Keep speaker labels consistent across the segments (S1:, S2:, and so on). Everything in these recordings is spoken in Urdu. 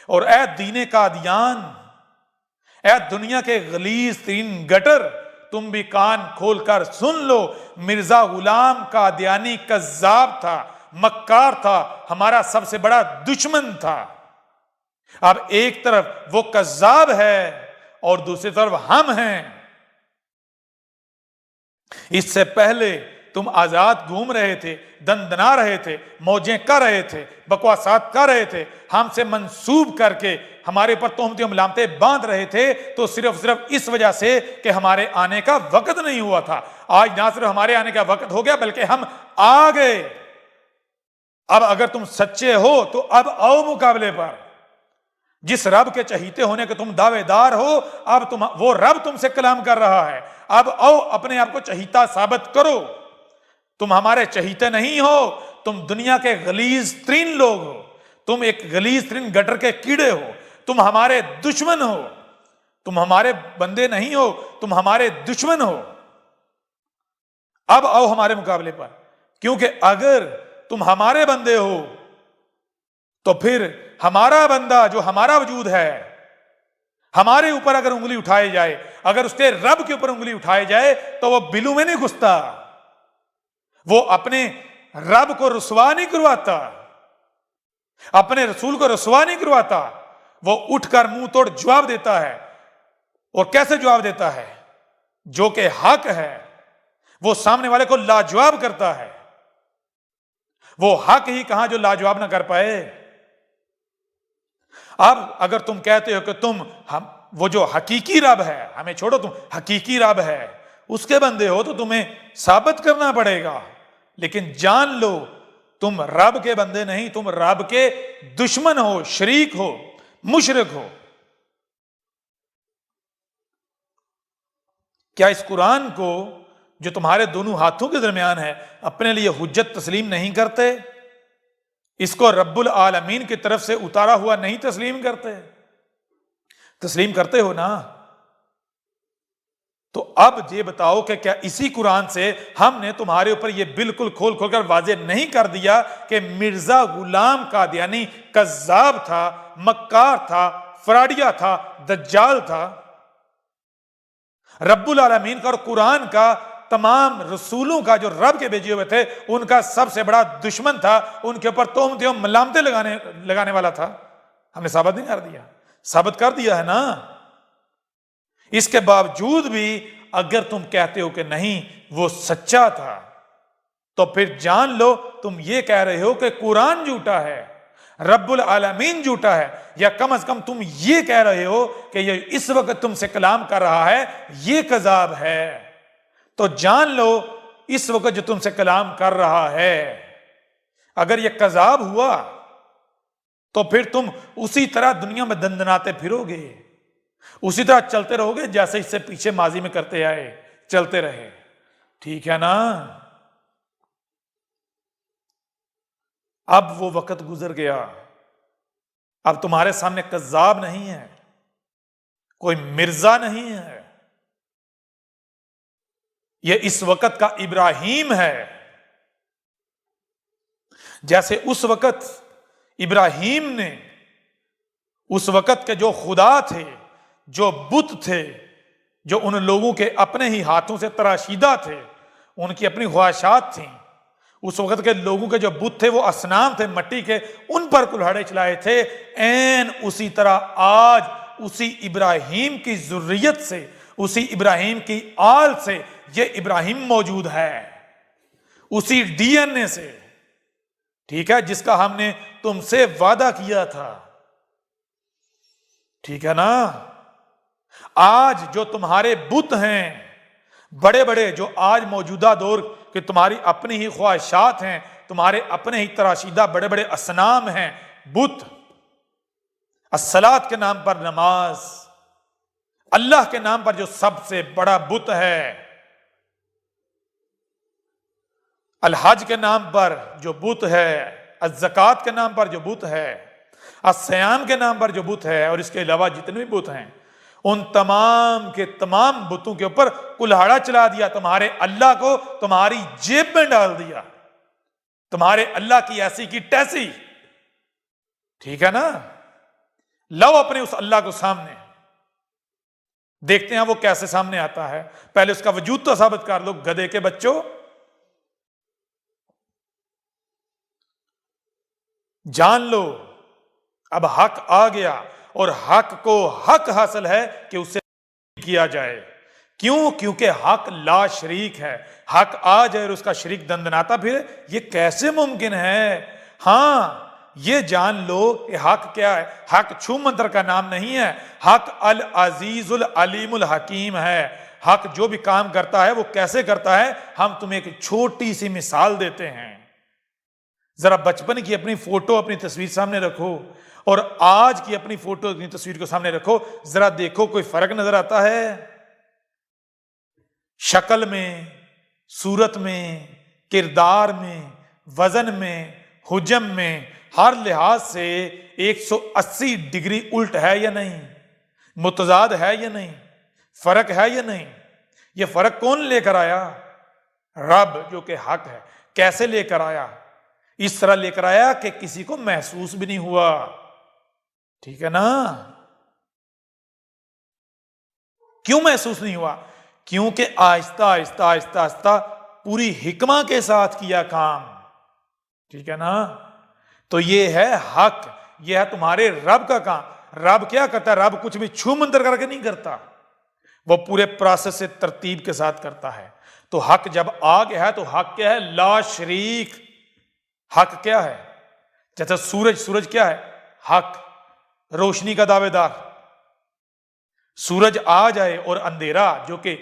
S1: اور اے دین قادیان، اے دنیا کے غلیظ ترین گٹر، تم بھی کان کھول کر سن لو، مرزا غلام قادیانی کذاب تھا، مکار تھا، ہمارا سب سے بڑا دشمن تھا۔ اب ایک طرف وہ کذاب ہے اور دوسری طرف ہم ہیں۔ اس سے پہلے تم آزاد گھوم رہے تھے، دندنا رہے تھے، موجیں کر رہے تھے، بکواسات کر رہے تھے، ہم سے منسوب کر کے ہمارے پر تہمتیں ملامتیں باندھ رہے تھے، تو صرف اس وجہ سے کہ ہمارے آنے کا وقت نہیں ہوا تھا۔ آج نہ صرف ہمارے آنے کا وقت ہو گیا بلکہ ہم آ گئے۔ اب اگر تم سچے ہو تو اب آؤ مقابلے پر۔ جس رب کے چہیتے ہونے کے تم دعوے دار ہو، اب وہ رب تم سے کلام کر رہا ہے۔ اب آؤ اپنے آپ کو چہیتا ثابت کرو۔ تم ہمارے چہیتے نہیں ہو، تم دنیا کے غلیظ ترین لوگ ہو، تم ایک غلیظ ترین گٹر کے کیڑے ہو، تم ہمارے دشمن ہو، تم ہمارے بندے نہیں ہو، تم ہمارے دشمن ہو۔ اب آؤ ہمارے مقابلے پر، کیونکہ اگر تم ہمارے بندے ہو تو پھر ہمارا بندہ جو ہمارا وجود ہے، ہمارے اوپر اگر انگلی اٹھائے جائے، اگر اس کے رب کے اوپر انگلی اٹھائے جائے تو وہ بلو میں نہیں گھستا، وہ اپنے رب کو رسوا نہیں کرواتا، اپنے رسول کو رسوا نہیں کرواتا، وہ اٹھ کر منہ توڑ جواب دیتا ہے۔ اور کیسے جواب دیتا ہے؟ جو کہ حق ہے وہ سامنے والے کو لاجواب کرتا ہے۔ وہ حق ہی کہاں جو لاجواب نہ کر پائے۔ اب اگر تم کہتے ہو کہ تم وہ جو حقیقی رب ہے، ہمیں چھوڑو، تم حقیقی رب ہے اس کے بندے ہو، تو تمہیں ثابت کرنا پڑے گا۔ لیکن جان لو تم رب کے بندے نہیں، تم رب کے دشمن ہو، شریک ہو، مشرک ہو۔ کیا اس قرآن کو جو تمہارے دونوں ہاتھوں کے درمیان ہے اپنے لیے حجت تسلیم نہیں کرتے؟ اس کو رب العالمین کی طرف سے اتارا ہوا نہیں تسلیم کرتے؟ تسلیم کرتے ہو نا؟ تو اب یہ بتاؤ کہ کیا اسی قرآن سے ہم نے تمہارے اوپر یہ بالکل کھول کھول کر واضح نہیں کر دیا کہ مرزا غلام قادیانی کذاب تھا، مکار تھا، فراڈیا تھا، دجال تھا؟ رب العالمین کا اور قرآن کا، تمام رسولوں کا جو رب کے بھیجے ہوئے تھے، ان کا سب سے بڑا دشمن تھا، ان کے اوپر تہمتیں ملامتیں لگانے والا تھا۔ ہم نے ثابت نہیں کر دیا؟ ثابت کر دیا ہے نا۔ اس کے باوجود بھی اگر تم کہتے ہو کہ نہیں وہ سچا تھا، تو پھر جان لو تم یہ کہہ رہے ہو کہ قرآن جھوٹا ہے، رب العالمین جھوٹا ہے، یا کم از کم تم یہ کہہ رہے ہو کہ یہ اس وقت تم سے کلام کر رہا ہے یہ کذاب ہے۔ تو جان لو اس وقت جو تم سے کلام کر رہا ہے اگر یہ کذاب ہوا تو پھر تم اسی طرح دنیا میں دندناتے پھرو گے، اسی طرح چلتے رہو گے جیسے اس سے پیچھے ماضی میں کرتے آئے، چلتے رہے۔ ٹھیک ہے نا؟ اب وہ وقت گزر گیا، اب تمہارے سامنے کذاب نہیں ہے، کوئی مرزا نہیں ہے، یہ اس وقت کا ابراہیم ہے۔ جیسے اس وقت ابراہیم نے اس وقت کے جو خدا تھے، جو بت تھے، جو ان لوگوں کے اپنے ہی ہاتھوں سے تراشیدہ تھے، ان کی اپنی خواہشات تھیں، اس وقت کے لوگوں کے جو بت تھے وہ اصنام تھے مٹی کے، ان پر کلہاڑے چلائے تھے، این اسی طرح آج اسی ابراہیم کی ذریت سے، اسی ابراہیم کی آل سے یہ ابراہیم موجود ہے، اسی ڈی این اے سے، ٹھیک ہے، جس کا ہم نے تم سے وعدہ کیا تھا۔ ٹھیک ہے نا؟ آج جو تمہارے بت ہیں بڑے بڑے، جو آج موجودہ دور کہ تمہاری اپنی ہی خواہشات ہیں، تمہارے اپنے ہی تراشیدہ بڑے بڑے اصنام ہیں، بت، الصلاۃ کے نام پر نماز، اللہ کے نام پر جو سب سے بڑا بت ہے، الحج کے نام پر جو بت ہے، الزکوٰۃ کے نام پر جو بت ہے، الصیام کے نام پر جو بت ہے، اور اس کے علاوہ جتنے بھی بت ہیں، ان تمام کے تمام بتوں کے اوپر کلہاڑا چلا دیا، تمہارے اللہ کو تمہاری جیب میں ڈال دیا، تمہارے اللہ کی ایسی کی تیسی۔ ٹھیک ہے نا؟ لاؤ اپنے اس اللہ کو سامنے، دیکھتے ہیں وہ کیسے سامنے آتا ہے، پہلے اس کا وجود تو ثابت کر لو گدھے کے بچوں۔ جان لو اب حق آ گیا، اور حق کو حق حاصل ہے کہ اسے کیا جائے۔ کیوں؟ کیونکہ حق لا شریک ہے۔ حق آ جائے اور اس کا شریک دندناتا پھر، یہ کیسے ممکن ہے؟ ہاں یہ جان لو کہ حق کیا ہے۔ حق چھو منتر کا نام نہیں ہے، حق العزیز العلیم الحکیم ہے۔ حق جو بھی کام کرتا ہے وہ کیسے کرتا ہے، ہم تمہیں ایک چھوٹی سی مثال دیتے ہیں۔ ذرا بچپن کی اپنی فوٹو اپنی تصویر سامنے رکھو اور آج کی اپنی فوٹو اپنی تصویر کو سامنے رکھو، ذرا دیکھو کوئی فرق نظر آتا ہے؟ شکل میں، صورت میں، کردار میں، وزن میں، حجم میں، ہر لحاظ سے 180 ڈگری الٹ ہے یا نہیں؟ متضاد ہے یا نہیں؟ فرق ہے یا نہیں؟ یہ فرق کون لے کر آیا؟ رب جو کہ حق ہے۔ کیسے لے کر آیا؟ اس طرح لے کر آیا کہ کسی کو محسوس بھی نہیں ہوا، ٹھیک ہے نا؟ کیوں محسوس نہیں ہوا؟ کیونکہ آہستہ آہستہ آہستہ آہستہ پوری حکمہ کے ساتھ کیا کام، ٹھیک ہے نا؟ تو یہ ہے حق، یہ ہے تمہارے رب کا کام۔ رب کیا کرتا ہے؟ رب کچھ بھی چھو منتر کر کے نہیں کرتا، وہ پورے پروسیس سے ترتیب کے ساتھ کرتا ہے۔ تو حق جب آ گیا ہے تو حق کیا ہے؟ لا شریک۔ حق کیا ہے؟ جیسے سورج کیا ہے؟ حق، روشنی کا دعوے دار۔ سورج آ جائے اور اندھیرا جو کہ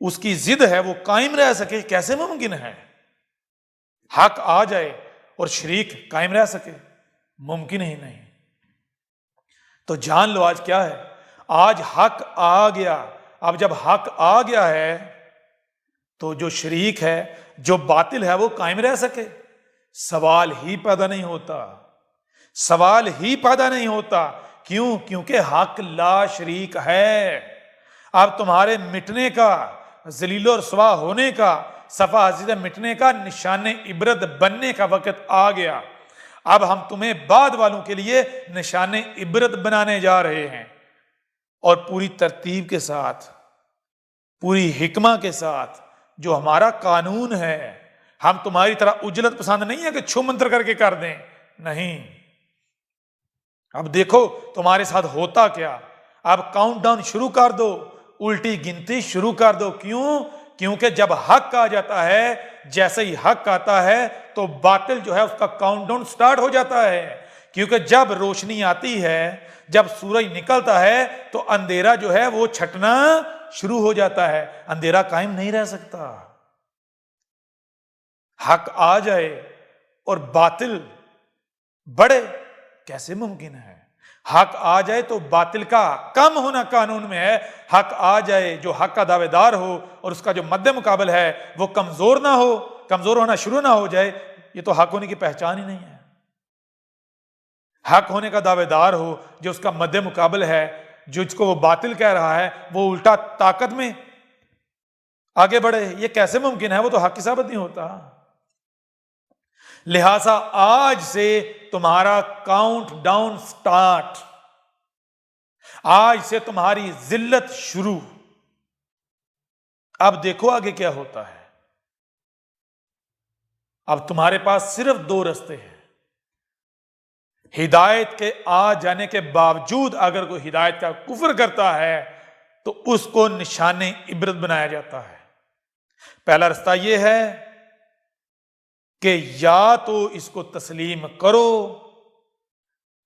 S1: اس کی ضد ہے وہ قائم رہ سکے، کیسے ممکن ہے؟ حق آ جائے اور شریک قائم رہ سکے، ممکن ہی نہیں۔ تو جان لو آج کیا ہے؟ آج حق آ گیا۔ اب جب حق آ گیا ہے تو جو شریک ہے، جو باطل ہے، وہ قائم رہ سکے؟ سوال ہی پیدا نہیں ہوتا، سوال ہی پیدا نہیں ہوتا۔ کیوں؟ کیونکہ حق لا شریک ہے۔ اب تمہارے مٹنے کا، ذلیل و رسوا ہونے کا، صفحہ حسیدہ مٹنے کا، نشان عبرت بننے کا وقت آ گیا۔ اب ہم تمہیں بعد والوں کے لیے نشان عبرت بنانے جا رہے ہیں، اور پوری ترتیب کے ساتھ، پوری حکمہ کے ساتھ، جو ہمارا قانون ہے۔ ہم تمہاری طرح اجلت پسند نہیں ہے کہ چھو منتر کر کے کر دیں، نہیں۔ اب دیکھو تمہارے ساتھ ہوتا کیا۔ اب کاؤنٹ ڈاؤن شروع کر دو، الٹی گنتی شروع کر دو۔ کیوں؟ کیونکہ جب حق آ جاتا ہے، جیسے ہی حق آتا ہے تو باطل جو ہے اس کا کاؤنٹ ڈاؤن سٹارٹ ہو جاتا ہے۔ کیونکہ جب روشنی آتی ہے، جب سورج نکلتا ہے تو اندھیرا جو ہے وہ چھٹنا شروع ہو جاتا ہے، اندھیرا قائم نہیں رہ سکتا۔ حق آ جائے اور باطل بڑھے، کیسے ممکن ہے؟ حق آ جائے تو باطل کا کم ہونا قانون میں ہے۔ حق آ جائے، جو حق کا دعوے دار ہو اور اس کا جو مد مقابل ہے وہ کمزور نہ ہو، کمزور ہونا شروع نہ ہو جائے، یہ تو حق ہونے کی پہچان ہی نہیں ہے۔ حق ہونے کا دعوے دار ہو، جو اس کا مد مقابل ہے، جو اس کو وہ باطل کہہ رہا ہے، وہ الٹا طاقت میں آگے بڑھے، یہ کیسے ممکن ہے؟ وہ تو حق کی ثابت نہیں ہوتا۔ لہذا آج سے تمہارا کاؤنٹ ڈاؤن سٹارٹ، آج سے تمہاری ذلت شروع۔ اب دیکھو آگے کیا ہوتا ہے۔ اب تمہارے پاس صرف دو رستے ہیں۔ ہدایت کے آ جانے کے باوجود اگر کوئی ہدایت کا کفر کرتا ہے تو اس کو نشان عبرت بنایا جاتا ہے۔ پہلا رستہ یہ ہے کہ یا تو اس کو تسلیم کرو،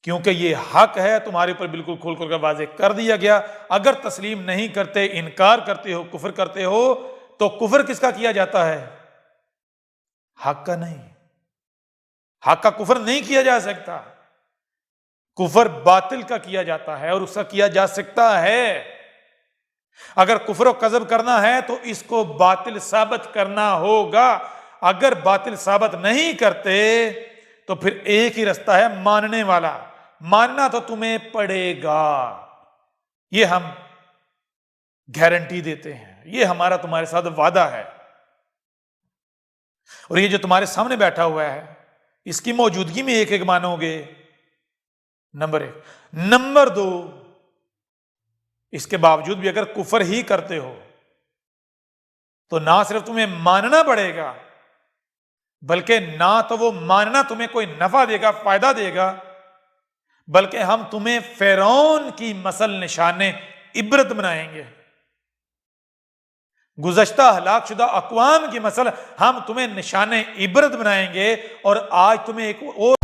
S1: کیونکہ یہ حق ہے، تمہارے اوپر بالکل کھول کر واضح کر دیا گیا۔ اگر تسلیم نہیں کرتے، انکار کرتے ہو، کفر کرتے ہو، تو کفر کس کا کیا جاتا ہے؟ حق کا نہیں۔ حق کا کفر نہیں کیا جا سکتا، کفر باطل کا کیا جاتا ہے، اور اس کا کیا جا سکتا ہے۔ اگر کفر و کذب کرنا ہے تو اس کو باطل ثابت کرنا ہوگا۔ اگر باطل ثابت نہیں کرتے تو پھر ایک ہی رستہ ہے، ماننے والا۔ ماننا تو تمہیں پڑے گا، یہ ہم گارنٹی دیتے ہیں، یہ ہمارا تمہارے ساتھ وعدہ ہے۔ اور یہ جو تمہارے سامنے بیٹھا ہوا ہے، اس کی موجودگی میں ایک ایک مانو گے، نمبر 1۔ نمبر 2، اس کے باوجود بھی اگر کفر ہی کرتے ہو تو نہ صرف تمہیں ماننا پڑے گا، بلکہ نہ تو وہ ماننا تمہیں کوئی نفع دے گا، فائدہ دے گا، بلکہ ہم تمہیں فرعون کی مثل نشان عبرت بنائیں گے، گزشتہ ہلاک شدہ اقوام کی مثل ہم تمہیں نشان عبرت بنائیں گے۔ اور آج تمہیں ایک اور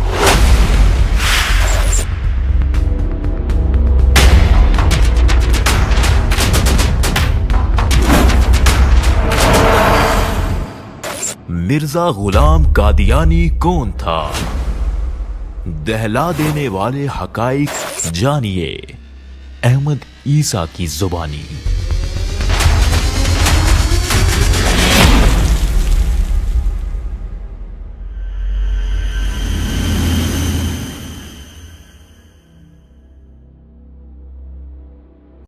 S2: مرزا غلام قادیانی کون تھا؟ دہلا دینے والے حقائق جانیے احمد عیسیٰ کی زبانی۔